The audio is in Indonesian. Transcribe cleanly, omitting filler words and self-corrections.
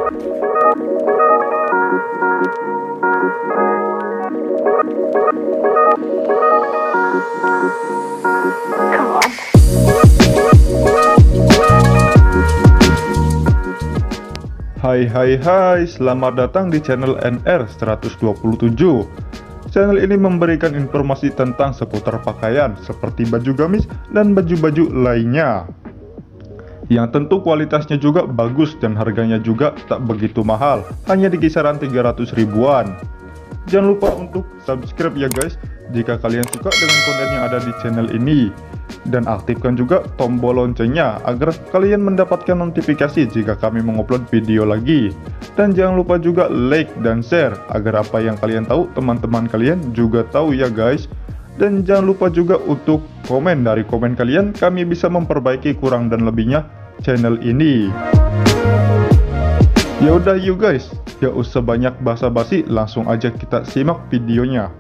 Hai, selamat datang di channel NR 127. Channel ini memberikan informasi tentang seputar pakaian seperti baju gamis dan baju-baju lainnya, yang tentu kualitasnya juga bagus dan harganya juga tak begitu mahal, hanya di kisaran 300 ribuan. Jangan lupa untuk subscribe ya guys jika kalian suka dengan konten yang ada di channel ini, dan aktifkan juga tombol loncengnya agar kalian mendapatkan notifikasi jika kami mengupload video lagi. Dan jangan lupa juga like dan share agar apa yang kalian tahu teman-teman kalian juga tahu ya guys. Dan jangan lupa juga untuk komen, dari komen kalian kami bisa memperbaiki kurang dan lebihnya channel ini. Ya udah yuk guys, gak usah banyak basa-basi, langsung aja kita simak videonya.